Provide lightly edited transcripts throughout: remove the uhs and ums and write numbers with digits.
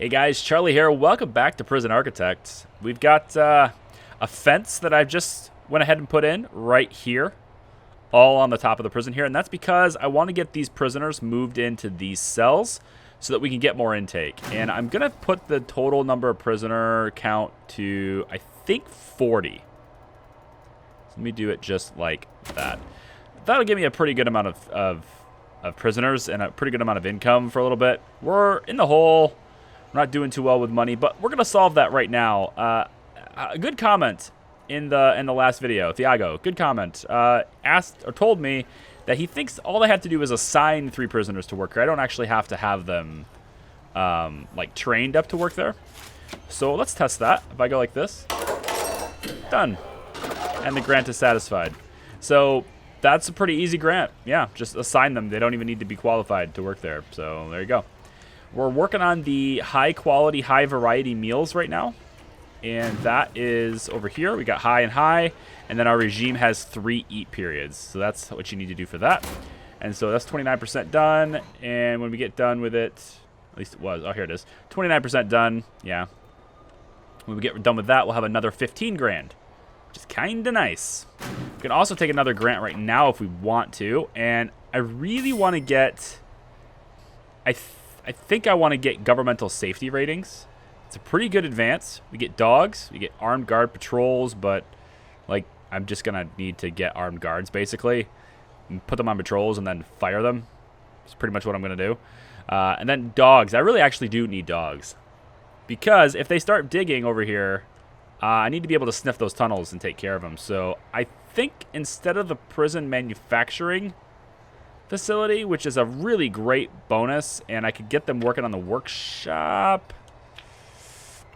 Hey guys, Charlie here. Welcome back to Prison Architect. We've got a fence that I've just went ahead and put in right here, all on the top of the prison here, and that's because I want to get these prisoners moved into these cells so that we can get more intake. And I'm going to put the total number of prisoner count to, I think, 40. So let me do it just like that. That'll give me a pretty good amount of prisoners and a pretty good amount of income for a little bit. We're in the hole. We're not doing too well with money, but we're gonna solve that right now. A good comment in the last video, Thiago. Good comment. Asked or told me that he thinks all I have to do is assign 3 prisoners to work here. I don't actually have to have them like trained up to work there. So let's test that. If I go like this, done, and the grant is satisfied. So that's a pretty easy grant. Yeah, just assign them. They don't even need to be qualified to work there. So there you go. We're working on the high quality, high variety meals right now. And that is over here. We got high and high. And then our regime has 3 eat periods. So that's what you need to do for that. And so that's 29% done. And when we get done with it, at least it was. Oh, here it is. 29% done. Yeah. When we get done with that, we'll have another 15 grand. Which is kind of nice. We can also take another grant right now if we want to. And I really want to get... I think I want to get governmental safety ratings. It's a pretty good advance. We get dogs, we get armed guard patrols, but like I'm just gonna need to get armed guards basically, and put them on patrols and then fire them. That's pretty much what I'm gonna do. And then dogs. I really actually do need dogs because if they start digging over here, I need to be able to sniff those tunnels and take care of them. So I think instead of the prison manufacturing facility, which is a really great bonus, and I could get them working on the workshop.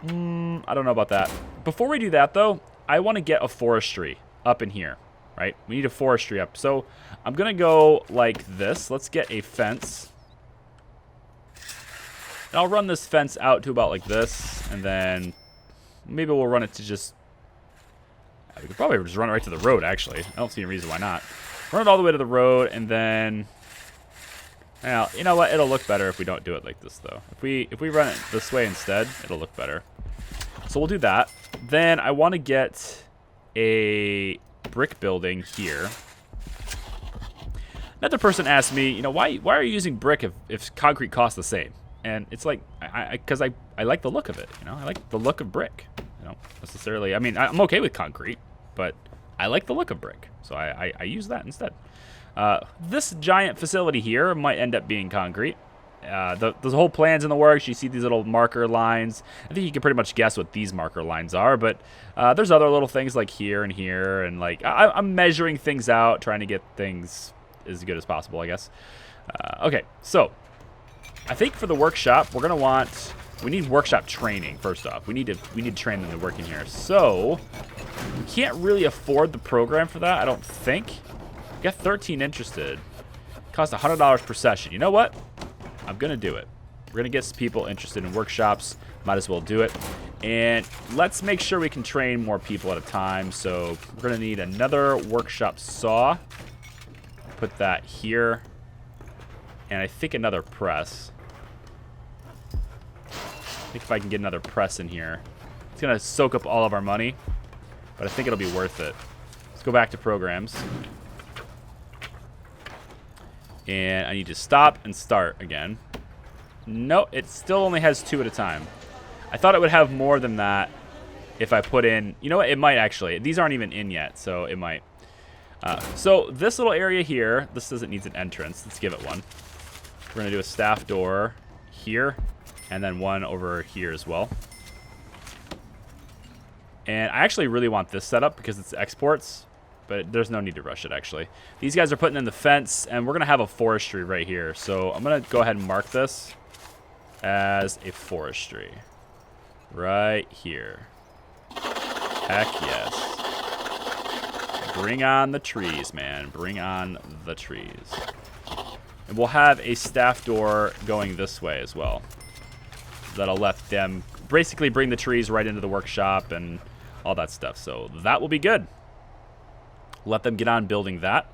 I don't know about that. Before we do that, though, I want to get a forestry up in here, right? We need a forestry up. So I'm going to go like this. Let's get a fence. And I'll run this fence out to about like this, and then maybe we'll run it to just... We could probably just run it right to the road, actually. I don't see any reason why not. Run it all the way to the road, and then... Well, you know what? It'll look better if we don't do it like this, though. If we run it this way instead, it'll look better. So we'll do that. Then I want to get a brick building here. Another person asked me, you know, why are you using brick if concrete costs the same? And it's like, because I like the look of it, you know? I like the look of brick. I don't necessarily... I mean, I'm okay with concrete, but I like the look of brick. So I use that instead. This giant facility here might end up being concrete. The whole plan's in the works. You see these little marker lines. I think you can pretty much guess what these marker lines are, but there's other little things like here and here, and like I'm measuring things out, trying to get things as good as possible, I guess. Okay, so I think for the workshop, we need workshop training first off. We need to train them to work in here. So we can't really afford the program for that, I don't think. We got 13 interested. Cost $100 per session. You know what? I'm gonna do it. We're gonna get some people interested in workshops. Might as well do it. And let's make sure we can train more people at a time. So we're gonna need another workshop saw. Put that here. And I think another press. I think if I can get another press in here, it's gonna soak up all of our money, but I think it'll be worth it. Let's go back to programs. And I need to stop and start again. No, it still only has 2 at a time. I thought it would have more than that if I put in... You know what? It might actually. These aren't even in yet, so it might. So this little area here, this says it needs an entrance. Let's give it one. We're going to do a staff door here, and then one over here as well. And I actually really want this set up because it's exports. But there's no need to rush it, actually. These guys are putting in the fence, and we're going to have a forestry right here. So I'm going to go ahead and mark this as a forestry. Right here. Heck yes. Bring on the trees, man. Bring on the trees. And we'll have a staff door going this way as well. That'll let them basically bring the trees right into the workshop and all that stuff. So that will be good. Let them get on building that.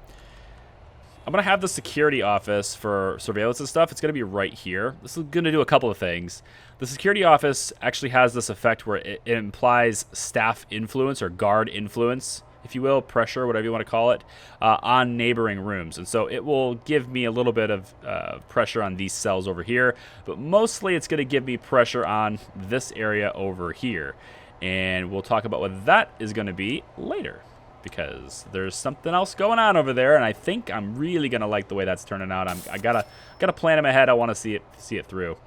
I'm going to have the security office for surveillance and stuff. It's going to be right here. This is going to do a couple of things. The security office actually has this effect where it implies staff influence or guard influence, if you will, pressure, whatever you want to call it, on neighboring rooms. And so it will give me a little bit of pressure on these cells over here, but mostly it's going to give me pressure on this area over here. And we'll talk about what that is going to be later, because there's something else going on over there, and I think I'm really going to like the way that's turning out. I gotta plan in my head. I want to see it through.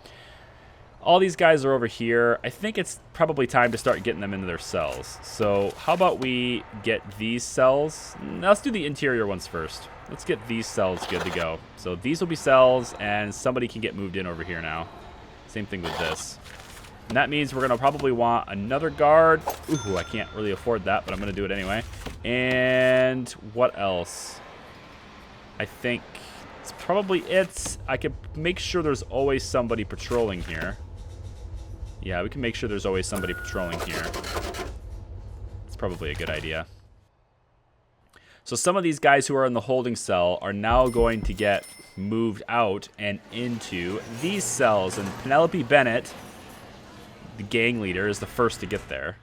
All these guys are over here. I think it's probably time to start getting them into their cells. So how about we get these cells? Let's do the interior ones first. Let's get these cells good to go. So these will be cells, and somebody can get moved in over here now. Same thing with this. And that means we're going to probably want another guard. Ooh, I can't really afford that, but I'm going to do it anyway. And what else? I think it's probably it. I could make sure there's always somebody patrolling here. Yeah, we can make sure there's always somebody patrolling here. It's probably a good idea. So some of these guys who are in the holding cell are now going to get moved out and into these cells. And Penelope Bennett, the gang leader, is the first to get there.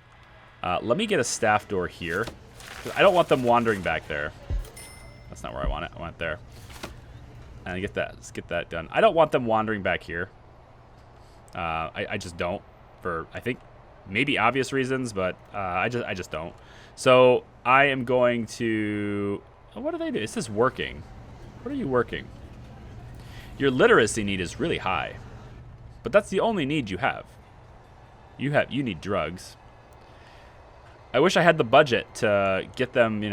Let me get a staff door here. I don't want them wandering back there. That's not where I want it. I want it there. And get that. Let's get that done. I don't want them wandering back here. I just don't. For, I think, maybe obvious reasons, but I just don't. So I am going to... Oh, what do they do? It says working. What are you working? Your literacy need is really high. But that's the only need you have. You need drugs. I wish I had the budget to get them,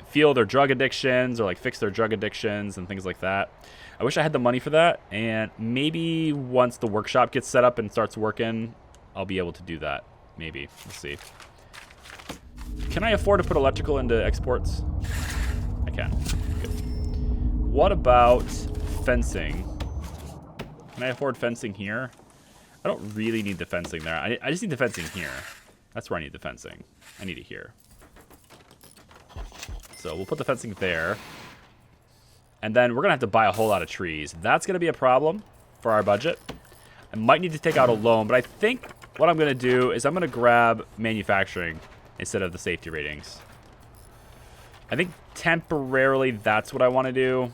feel their drug addictions or like fix their drug addictions and things like that. I wish I had the money for that, and maybe once the workshop gets set up and starts working, I'll be able to do that. Maybe. We'll see. Can I afford to put electrical into exports? I can. Good. What about fencing? Can I afford fencing here? I don't really need the fencing there. I just need the fencing here. That's where I need the fencing. I need it here. So we'll put the fencing there. And then we're going to have to buy a whole lot of trees. That's going to be a problem for our budget. I might need to take out a loan, but I think what I'm going to do is I'm going to grab manufacturing instead of the safety ratings. I think temporarily that's what I want to do.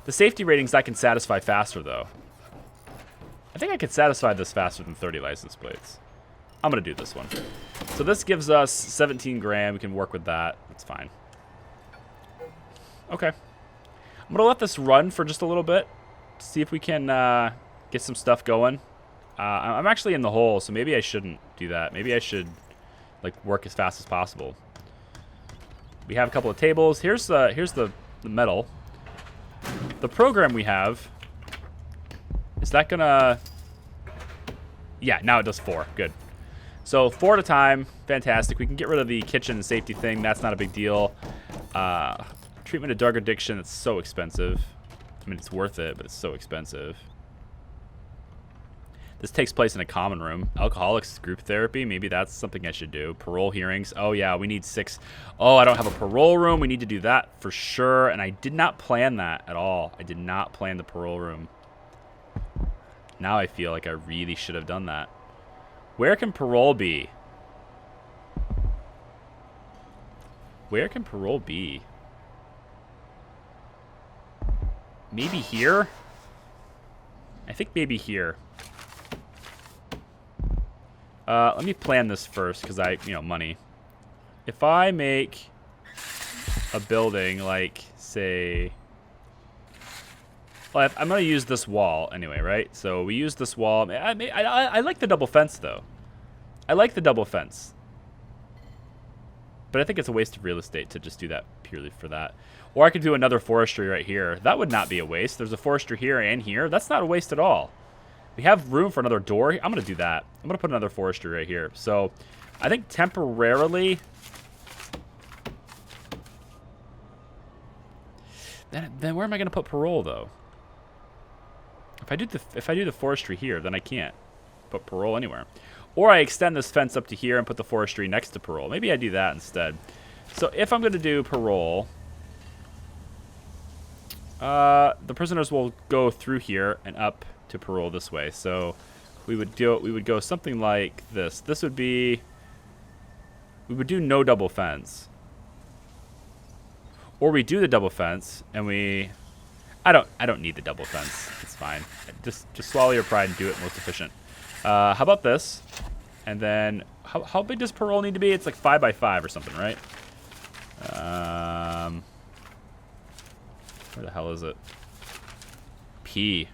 The safety ratings I can satisfy faster, though. I think I could satisfy this faster than 30 license plates. I'm going to do this one. So this gives us 17 grand. We can work with that. That's fine. Okay. I'm going to let this run for just a little bit. See if we can get some stuff going. I'm actually in the hole, so maybe I shouldn't do that. Maybe I should work as fast as possible. We have a couple of tables. Here's the metal. The program we have, is that going to... Yeah, now it does 4. Good. So 4 at a time. Fantastic. We can get rid of the kitchen safety thing. That's not a big deal. Treatment of drug addiction, it's so expensive. I mean, it's worth it, but it's so expensive. This takes place in a common room. Alcoholics group therapy, maybe that's something I should do. Parole hearings. Oh, yeah, we need 6. Oh, I don't have a parole room. We need to do that for sure. And I did not plan that at all. I did not plan the parole room. Now I feel like I really should have done that. Where can parole be? Where can parole be? Maybe here? I think maybe here. Let me plan this first, because money. If I make a building like, say... Well, I'm going to use this wall anyway, right? So we use this wall. I like the double fence, though. I like the double fence. But I think it's a waste of real estate to just do that purely for that. Or I could do another forestry right here. That would not be a waste. There's a forestry here and here. That's not a waste at all. We have room for another door. I'm going to do that. I'm going to put another forestry right here. So I think temporarily... Then where am I going to put parole, though? If I do the forestry here, then I can't put parole anywhere. Or I extend this fence up to here and put the forestry next to parole. Maybe I do that instead. So if I'm going to do parole, The prisoners will go through here and up to parole this way. So we would go something like this. This would be, we would do no double fence. Or we do the double fence and I don't need the double fence. It's fine. Just swallow your pride and do it most efficient. How about this? And then how big does parole need to be? It's like 5 by 5 or something, right? Where the hell is it? P.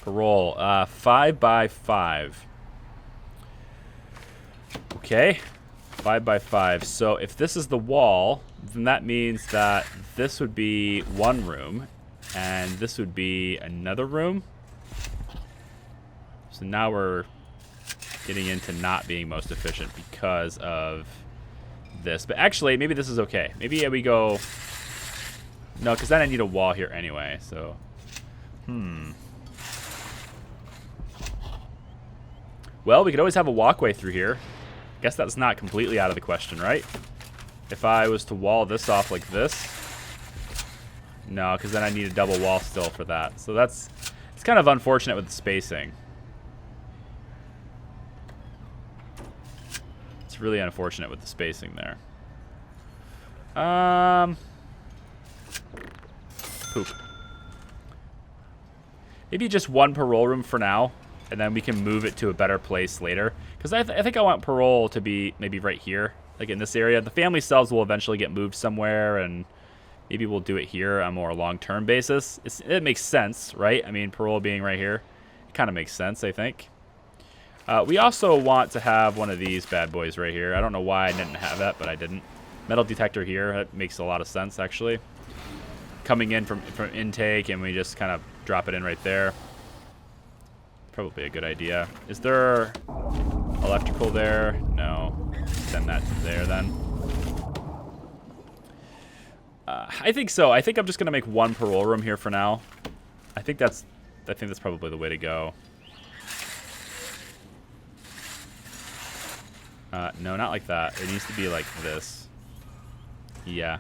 Parole. 5 by 5. Okay. 5 by 5. So if this is the wall, then that means that this would be one room, and this would be another room. So now we're getting into not being most efficient because of this. But actually, maybe this is okay. Maybe we go... No, because then I need a wall here anyway, so... Well, we could always have a walkway through here. Guess that's not completely out of the question, right? If I was to wall this off like this... No, because then I need a double wall still for that. So it's kind of unfortunate with the spacing. It's really unfortunate with the spacing there. Poop. Maybe just one parole room for now, and then we can move it to a better place later. Because I think I want parole to be maybe right here, like in this area. The family cells will eventually get moved somewhere, and maybe we'll do it here on a more long-term basis. It makes sense, right? I mean, parole being right here, it kind of makes sense, I think. We also want to have one of these bad boys right here. I don't know why I didn't have that, but I didn't. Metal detector here. That makes a lot of sense, actually. Coming in from intake, and we just kind of drop it in right there. Probably a good idea. Is there electrical there? No. Send that to there then. I think so. I think I'm just gonna make one parole room here for now. I think that's probably the way to go. No, not like that. It needs to be like this. Yeah.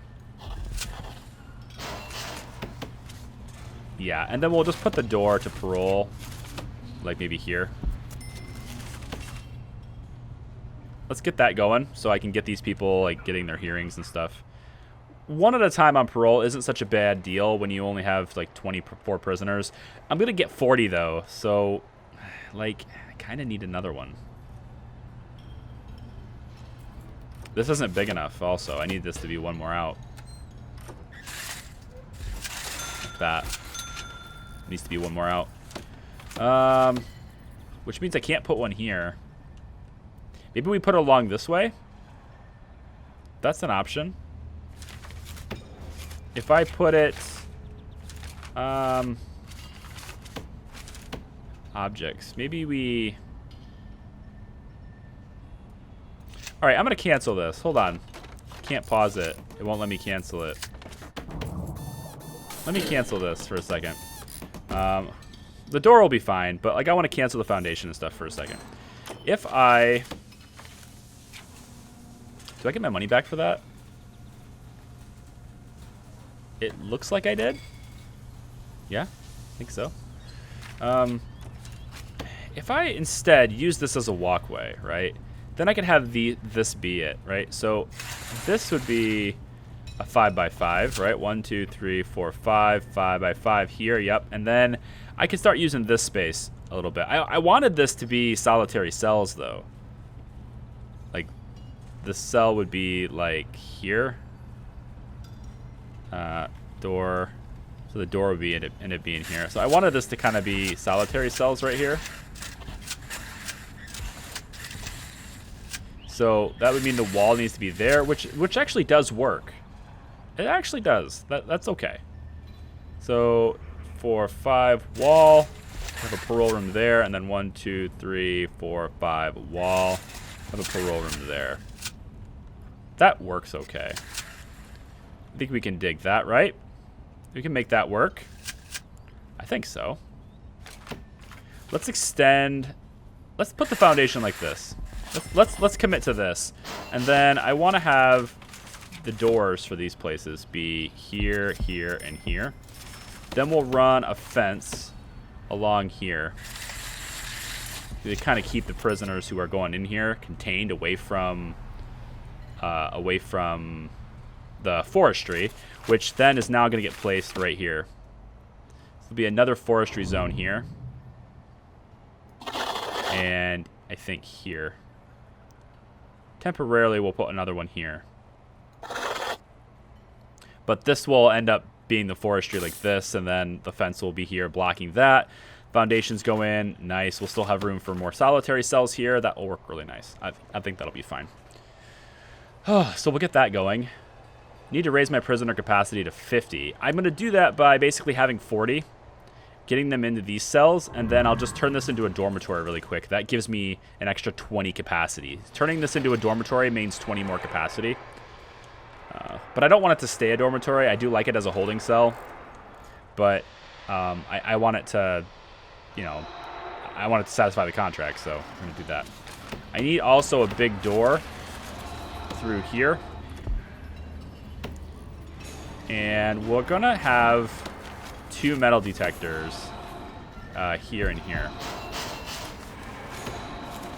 Yeah, and then we'll just put the door to parole, like maybe here. Let's get that going so I can get these people like getting their hearings and stuff. One at a time on parole isn't such a bad deal when you only have like 24 prisoners. I'm gonna get 40 though, so like I kind of need another one. This isn't big enough also. I need this to be one more out. Like that. Needs to be one more out. Which means I can't put one here. Maybe we put it along this way. That's an option. If I put it... objects. Maybe we... Alright, I'm going to cancel this. Hold on. Can't pause it. It won't let me cancel it. Let me cancel this for a second. The door will be fine, but like I want to cancel the foundation and stuff for a second. If I... Do I get my money back for that? It looks like I did. Yeah, I think so. If I instead use this as a walkway, right? Then I could have this be it, right? So this would be a 5 by 5, right? 1, 2, 3, 4, 5, 5 by 5 here. Yep. And then I can start using this space a little bit. I wanted this to be solitary cells though. Like the cell would be like here. Door. So the door would be end up being here. So I wanted this to kind of be solitary cells right here. So that would mean the wall needs to be there, which actually does work. It actually does. That's okay. So 4, 5 wall. Have a parole room there, and then 1, 2, 3, 4, 5 wall. Have a parole room there. That works okay. I think we can dig that, right? We can make that work. I think so. Let's extend. Let's put the foundation like this. Let's commit to this, and then I want to have the doors for these places be here, here, and here. Then we'll run a fence along here to kind of keep the prisoners who are going in here contained away from the forestry, which then is now going to get placed right here. There'll be another forestry zone here, and I think here. Temporarily, we'll put another one here. But this will end up being the forestry like this, and then the fence will be here blocking that. Foundations go in. Nice. We'll still have room for more solitary cells here. That will work really nice. I think that'll be fine. So we'll get that going. Need to raise my prisoner capacity to 50. I'm going to do that by basically having 40, getting them into these cells, and then I'll just turn this into a dormitory really quick. That gives me an extra 20 capacity. Turning this into a dormitory means 20 more capacity. But I don't want it to stay a dormitory. I do like it as a holding cell, but I want it to, you know, I want it to satisfy the contract, so I'm going to do that. I need also a big door through here. And we're going to have 2 metal detectors here and here,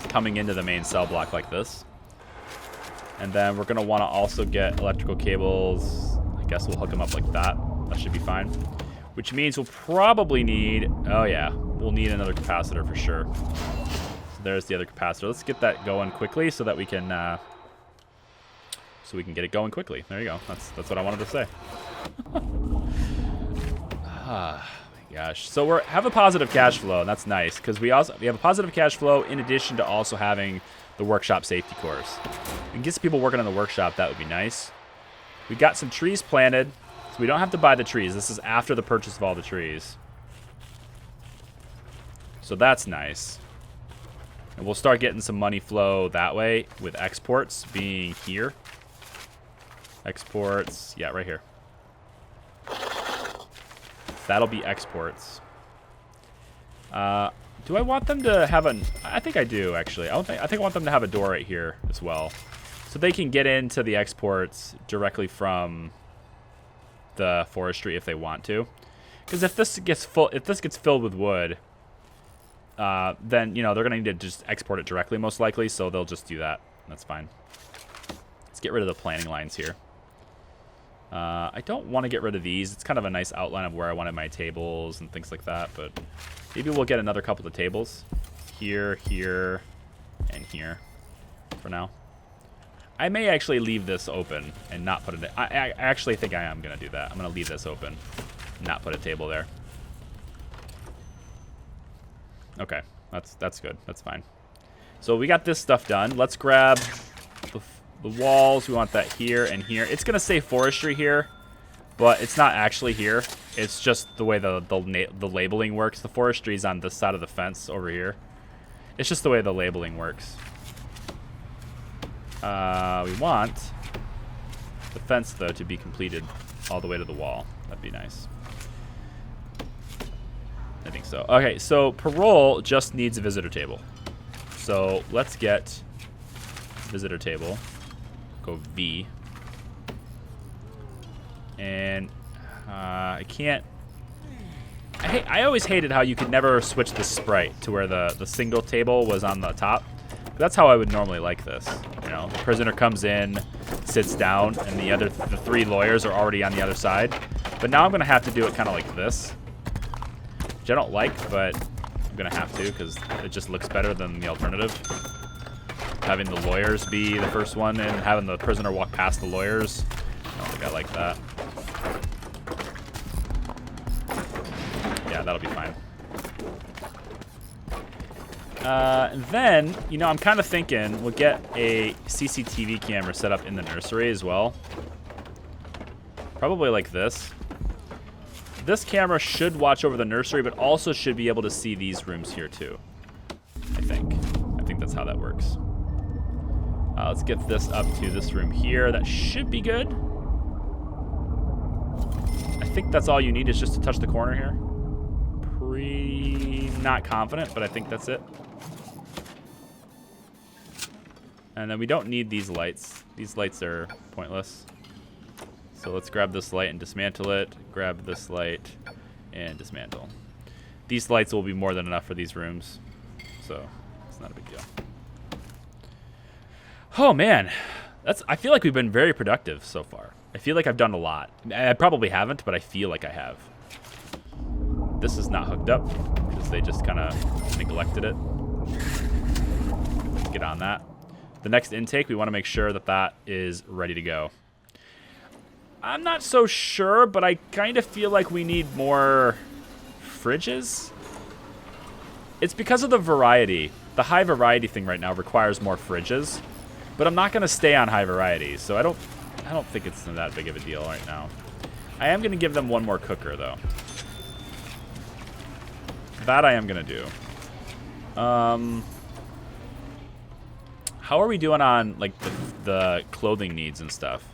coming into the main cell block like this. And then we're going to want to also get electrical cables. I guess we'll hook them up like that. That should be fine. Which means we'll probably need... Oh, yeah. We'll need another capacitor for sure. So there's the other capacitor. Let's get that going quickly so that we can... get it going quickly. There you go. That's what I wanted to say. My gosh. So we have a positive cash flow, and that's nice because we have a positive cash flow in addition to also having the workshop safety course. And get some people working on the workshop. That would be nice. We got some trees planted, so we don't have to buy the trees. This is after the purchase of all the trees. So that's nice. And we'll start getting some money flow that way with exports being here. Exports, yeah, right here. That'll be exports. Do I want them to have I think I do, actually. I think I want them to have a door right here as well. So they can get into the exports directly from the forestry if they want to. Because if this gets filled with wood, then, you know, they're going to need to just export it directly most likely, so they'll just do that. That's fine. Let's get rid of the planning lines here. I don't want to get rid of these. It's kind of a nice outline of where I wanted my tables and things like that, but maybe we'll get another couple of tables. Here, here, and here for now. I may actually leave this open and not put it in. I actually think I am going to do that. I'm going to leave this open, not put a table there. Okay, that's good. That's fine. So we got this stuff done. Let's grab the walls. We want that here and here. It's going to say forestry here, but it's not actually here. It's just the way the labeling works. The forestry is on this side of the fence over here. It's just the way the labeling works. We want the fence, though, to be completed all the way to the wall. That'd be nice. I think so. Okay, so parole just needs a visitor table. So let's get visitor table. Go V. And I can't... I always hated how you could never switch the sprite to where the single table was on the top. That's how I would normally like this. You know, the prisoner comes in, sits down, and the 3 lawyers are already on the other side. But now I'm going to have to do it kind of like this, which I don't like, but I'm going to have to because it just looks better than the alternative. Having the lawyers be the first one and having the prisoner walk past the lawyers. I don't think I like that. Yeah, that'll be fine. And then, you know, I'm kind of thinking we'll get a CCTV camera set up in the nursery as well. Probably like this. This camera should watch over the nursery, but also should be able to see these rooms here too. I think that's how that works. Let's get this up to this room here. That should be good. I think that's all you need is just to touch the corner here. Not confident, but I think that's it. And then we don't need these lights. These lights are pointless. So let's grab this light and dismantle it. Grab this light and dismantle. These lights will be more than enough for these rooms, so it's not a big deal. Oh man, I feel like we've been very productive so far. I feel like I've done a lot. I probably haven't, but I feel like I have. This is not hooked up because they just kind of neglected it. Let's get on that. The next intake, we want to make sure that that is ready to go. I'm not so sure, but I kind of feel like we need more fridges. It's because of the variety. The high variety thing right now requires more fridges, but I'm not going to stay on high variety, so I don't think it's that big of a deal right now. I am going to give them one more cooker though. That I am going to do. How are we doing on like the clothing needs and stuff?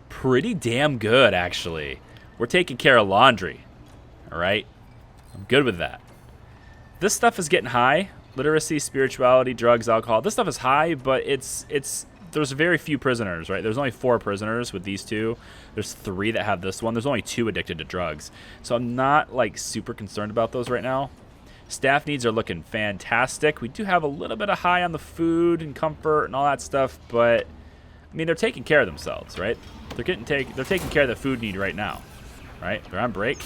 Pretty damn good, actually. We're taking care of laundry. All right? I'm good with that. This stuff is getting high. Literacy, spirituality, drugs, alcohol. This stuff is high, but there's very few prisoners, right? There's only 4 prisoners with these 2. There's 3 that have this one. There's only 2 addicted to drugs. So I'm not like super concerned about those right now. Staff needs are looking fantastic. We do have a little bit of high on the food and comfort and all that stuff, but I mean, they're taking care of themselves, right? They're taking care of the food need right now, right? They're on break.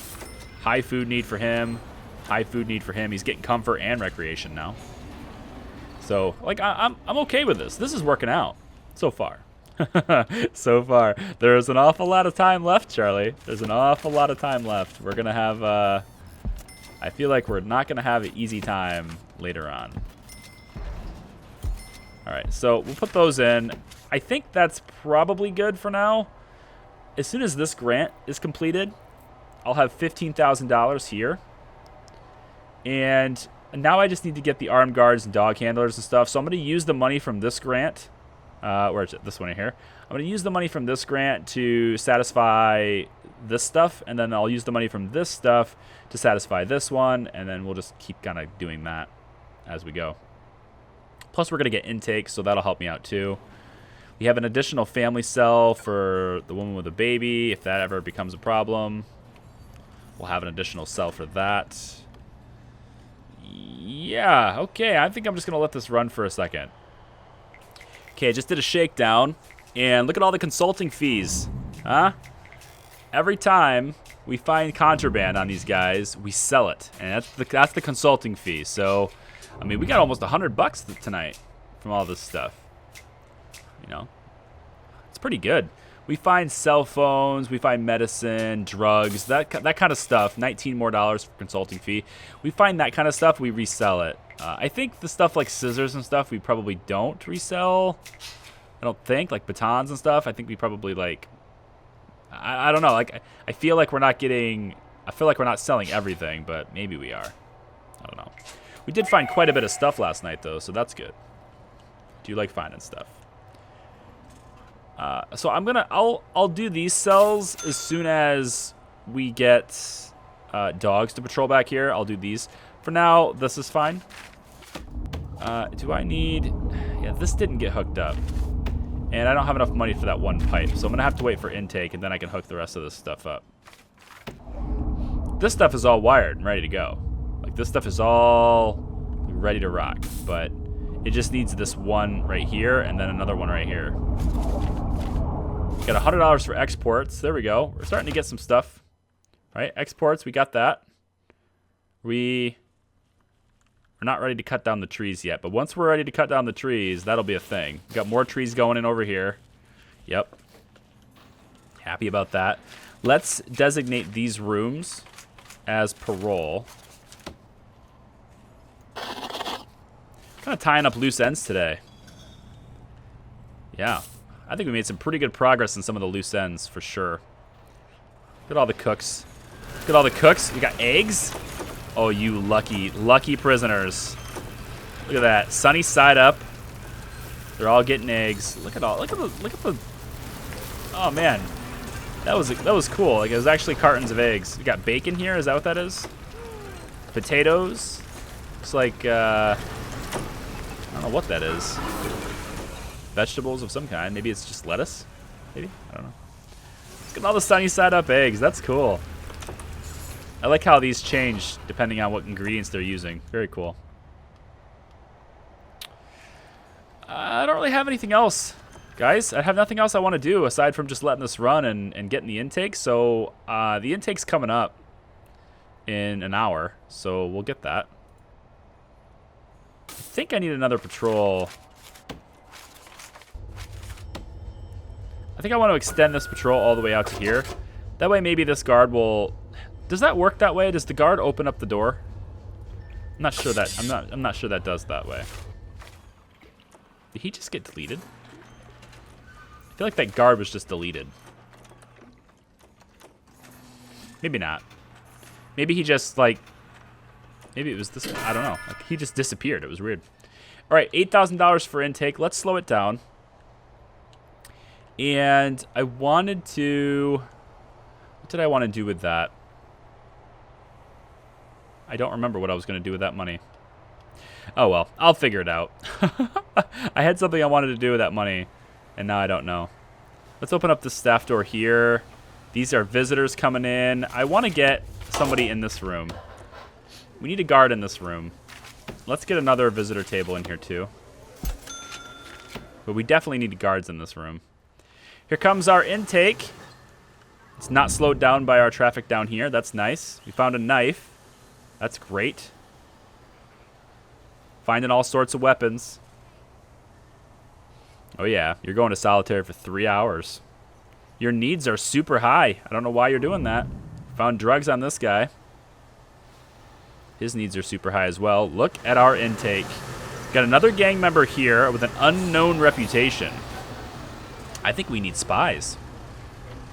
High food need for him. High food need for him. He's getting comfort and recreation now. So, like, I'm okay with this. This is working out so far. So far. There's an awful lot of time left, Charlie. There's an awful lot of time left. We're going to have, I feel like we're not going to have an easy time later on. All right, so we'll put those in. I think that's probably good for now. As soon as this grant is completed, I'll have $15,000 here. And now I just need to get the armed guards and dog handlers and stuff. So I'm going to use the money from this grant. Where is it? This one right here. I'm going to use the money from this grant to satisfy this stuff. And then I'll use the money from this stuff to satisfy this one. And then we'll just keep kind of doing that as we go. Plus, we're going to get intake, so that'll help me out too. We have an additional family cell for the woman with a baby, if that ever becomes a problem. We'll have an additional cell for that. Yeah, okay, I think I'm just going to let this run for a second. Okay, I just did a shakedown, and look at all the consulting fees. Huh? Every time we find contraband on these guys, we sell it, and that's the consulting fee. So, I mean, we got almost $100 tonight from all this stuff. You know, it's pretty good. We find cell phones, we find medicine, drugs, that kind of stuff. $19 more for consulting fee. We find that kind of stuff, we resell it. I think the stuff like scissors and stuff, we probably don't resell. I don't think, like batons and stuff. I think we probably like, I don't know. Like I feel like we're not selling everything, but maybe we are. I don't know. We did find quite a bit of stuff last night though, so that's good. Do you like finding stuff? So I'll do these cells as soon as we get dogs to patrol back here. I'll do these. For now, this is fine. Do I need... Yeah, this didn't get hooked up. And I don't have enough money for that one pipe. So I'm going to have to wait for intake, and then I can hook the rest of this stuff up. This stuff is all wired and ready to go. Like, this stuff is all ready to rock. But it just needs this one right here, and then another one right here. Got $100 for exports. There we go. We're starting to get some stuff. Right, exports, we got that. We're not ready to cut down the trees yet, but once we're ready to cut down the trees, that'll be a thing. We got more trees going in over here. Yep. Happy about that. Let's designate these rooms as parole. Kind of tying up loose ends today. Yeah. I think we made some pretty good progress in some of the loose ends, for sure. Look at all the cooks. Look at all the cooks. We got eggs. Oh, you lucky, lucky prisoners. Look at that. Sunny side up. They're all getting eggs. Look at the... Oh, man. That was cool. Like, it was actually cartons of eggs. We got bacon here. Is that what that is? Potatoes. Looks like, I don't know what that is. Vegetables of some kind. Maybe it's just lettuce. Maybe? I don't know. Look at all the sunny side up eggs. That's cool. I like how these change depending on what ingredients they're using. Very cool. I don't really have anything else, guys. I have nothing else I want to do aside from just letting this run and getting the intake. So the intake's coming up in an hour, so we'll get that. I think I need another patrol. I think I want to extend this patrol all the way out to here. That way maybe this guard will... Does that work that way? Does the guard open up the door? I'm not sure that... I'm not sure that does that way. Did he just get deleted? I feel like that guard was just deleted. Maybe not. Maybe he just, like... Maybe it was this... I don't know. Like, he just disappeared. It was weird. All right, $8,000 for intake. Let's slow it down. And I wanted to... What did I want to do with that? I don't remember what I was going to do with that money. Oh, well. I'll figure it out. I had something I wanted to do with that money, and now I don't know. Let's open up the staff door here. These are visitors coming in. I want to get somebody in this room. We need a guard in this room. Let's get another visitor table in here, too. But we definitely need guards in this room. Here comes our intake. It's not slowed down by our traffic down here. That's nice. We found a knife. That's great. Finding all sorts of weapons. Oh yeah, you're going to solitary for 3 hours. Your needs are super high. I don't know why you're doing that. Found drugs on this guy. His needs are super high as well. Look at our intake. Got another gang member here with an unknown reputation. I think we need spies.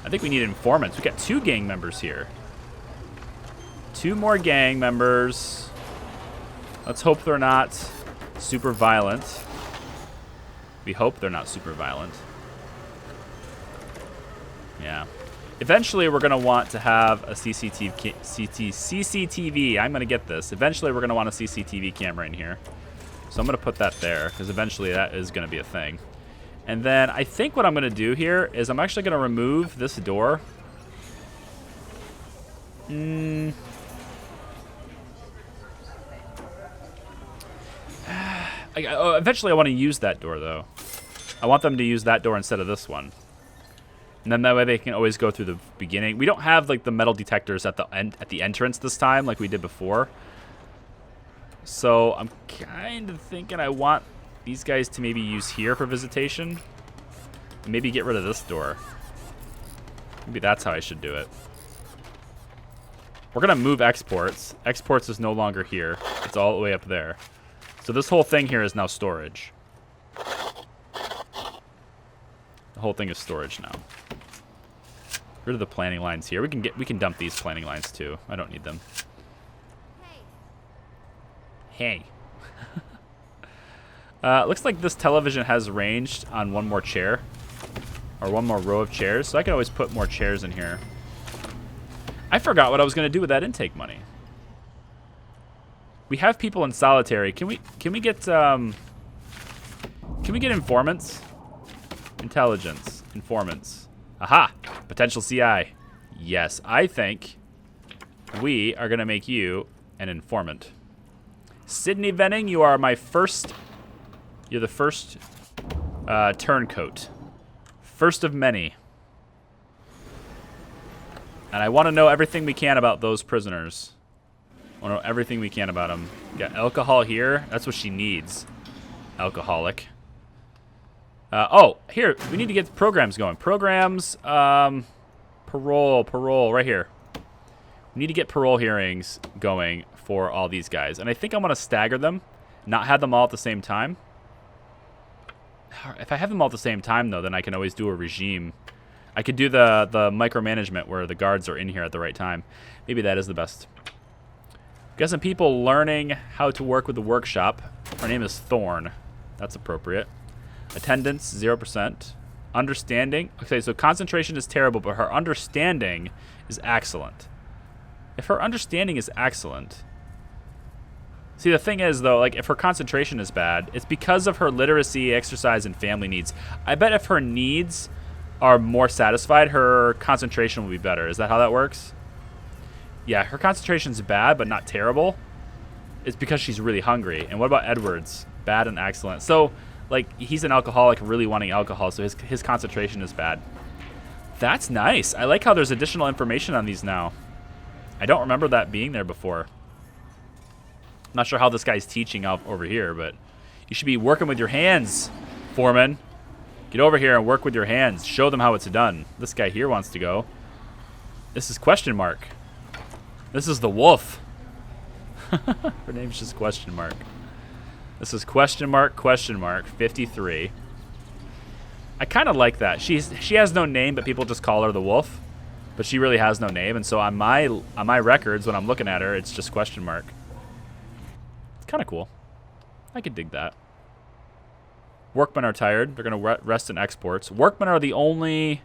I think we need informants. We got 2 gang members here. 2 more gang members. Let's hope they're not super violent. We hope they're not super violent. Yeah. Eventually, we're going to want to have a CCTV. I'm going to get this. Eventually, we're going to want a CCTV camera in here. So I'm going to put that there, because eventually that is going to be a thing. And then I think what I'm going to do here is I'm actually going to remove this door. Eventually I want to use that door, though. I want them to use that door instead of this one. And then that way they can always go through the beginning. We don't have like the metal detectors at the entrance this time like we did before. So I'm kind of thinking I want these guys to maybe use here for visitation. And maybe get rid of this door. Maybe that's how I should do it. We're going to move exports. Exports is no longer here. It's all the way up there. So this whole thing here is now storage. The whole thing is storage now. Get rid of the planning lines here. We can dump these planning lines too. I don't need them. Hey. Looks like this television has ranged on one more chair. Or one more row of chairs. So I can always put more chairs in here. I forgot what I was going to do with that intake money. We have people in solitary. Can we get informants? Intelligence. Informants. Aha! Potential CI. Yes, I think we are going to make you an informant. Sydney Venning, you are my first... You're the first turncoat. First of many. And I want to know everything we can about those prisoners. I want to know everything we can about them. Got alcohol here. That's what she needs. Alcoholic. Oh, here. We need to get the programs going. Programs. Parole. Right here. We need to get parole hearings going for all these guys. And I think I want to stagger them. Not have them all at the same time. If I have them all at the same time, though, then I can always do a regime. I could do the micromanagement where the guards are in here at the right time. Maybe that is the best. Got some people learning how to work with the workshop. Her name is Thorn. That's appropriate. Attendance, 0%. Understanding. Okay, so concentration is terrible, but her understanding is excellent. If her understanding is excellent... See, the thing is, though, like, if her concentration is bad, it's because of her literacy, exercise, and family needs. I bet if her needs are more satisfied, her concentration will be better. Is that how that works? Yeah, her concentration's bad, but not terrible. It's because she's really hungry. And what about Edward's? Bad and excellent. So, like, he's an alcoholic really wanting alcohol, so his concentration is bad. That's nice. I like how there's additional information on these now. I don't remember that being there before. I'm not sure how this guy's teaching out over here, but you should be working with your hands, foreman. Get over here and work with your hands. Show them how it's done. This guy here wants to go. This is question mark. This is the wolf. Her name's just question mark. This is question mark, 53. I kind of like that. She has no name, but people just call her the wolf. But she really has no name, and so on my records, when I'm looking at her, it's just question mark. It's kind of cool. I could dig that. Workmen are tired. They're going to rest in exports. Workmen are the only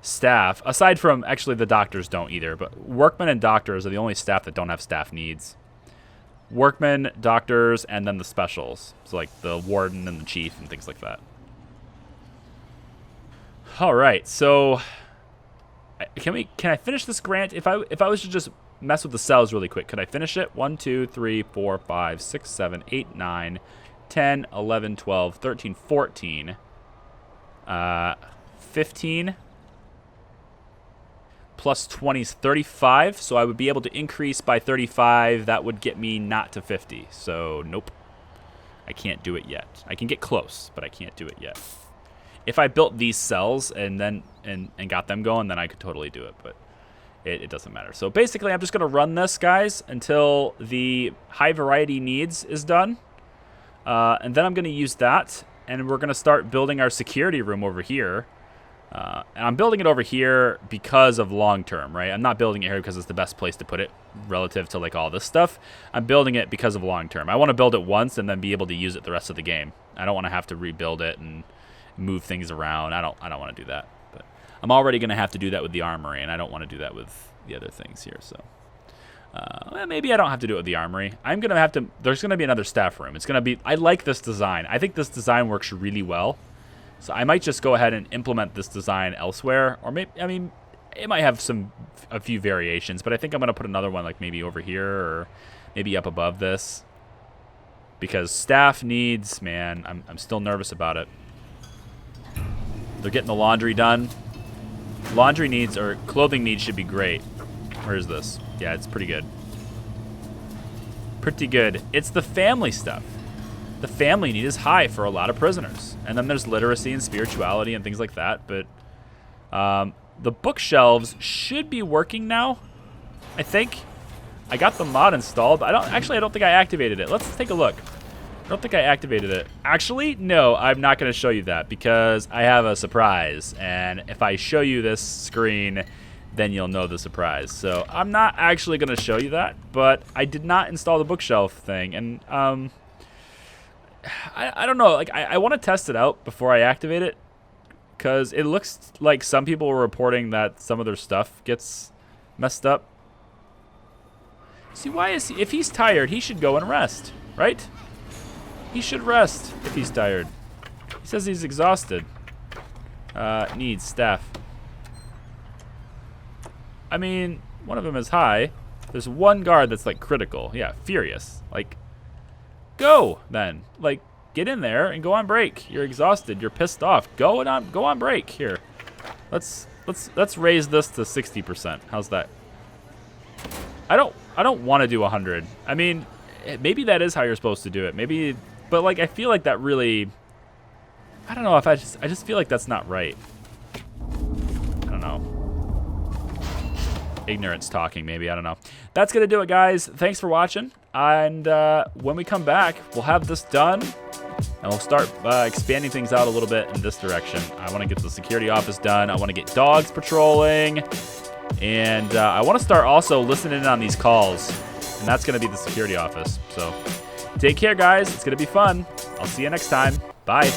staff, aside from, actually the doctors don't either, but workmen and doctors are the only staff that don't have staff needs. Workmen, doctors, and then the specials. So like the warden and the chief and things like that. All right, so can I finish this grant? If I was to just mess with the cells really quick, could I finish it? 1, 2, 3, 4, 5, 6, 7, 8, 9, 10, 11, 12, 13, 14, 15, plus 20 is 35, so I would be able to increase by 35. That would get me not to 50, so nope. I can't do it yet. I can get close, but I can't do it yet. If I built these cells and then and got them going, then I could totally do it, but it doesn't matter. So basically, I'm just going to run this, guys, until the high variety needs is done. And then I'm going to use that, and we're going to start building our security room over here. And I'm building it over here because of long-term, right? I'm not building it here because it's the best place to put it relative to, like, all this stuff. I'm building it because of long-term. I want to build it once and then be able to use it the rest of the game. I don't want to have to rebuild it and move things around. I don't want to do that. But I'm already going to have to do that with the armory, and I don't want to do that with the other things here, so... maybe I don't have to do it with the armory. I'm going to have to... There's going to be another staff room. It's going to be... I like this design. I think this design works really well. So I might just go ahead and implement this design elsewhere. Or maybe... I mean, it might have a few variations, but I think I'm going to put another one like maybe over here or maybe up above this. Because staff needs... Man, I'm still nervous about it. They're getting the laundry done. Laundry needs or clothing needs should be great. Where is this? Yeah, it's pretty good. Pretty good. It's the family stuff. The family need is high for a lot of prisoners. And then there's literacy and spirituality and things like that. But the bookshelves should be working now, I think. I got the mod installed. But I don't think I activated it. Let's take a look. I don't think I activated it. Actually, no, I'm not going to show you that because I have a surprise. And if I show you this screen, then you'll know the surprise. So I'm not actually going to show you that, but I did not install the bookshelf thing. And I don't know. Like I want to test it out before I activate it because it looks like some people were reporting that some of their stuff gets messed up. See, why is he? If he's tired, he should go and rest, right? He should rest if he's tired. He says he's exhausted. Needs staff. I mean, one of them is high. There's one guard that's like critical. Yeah, furious. Like, go then. Like, get in there and go on break. You're exhausted. You're pissed off. Go on break. Here, let's raise this to 60%. How's that? I don't want to do 100. I mean, maybe that is how you're supposed to do it. Maybe, but like I feel like that really. I don't know if I just feel like that's not right. I don't know. Ignorance talking, maybe. I don't know. That's going to do it, guys. Thanks for watching. And when we come back, we'll have this done. And we'll start expanding things out a little bit in this direction. I want to get the security office done. I want to get dogs patrolling. And I want to start also listening in on these calls. And that's going to be the security office. So take care, guys. It's going to be fun. I'll see you next time. Bye.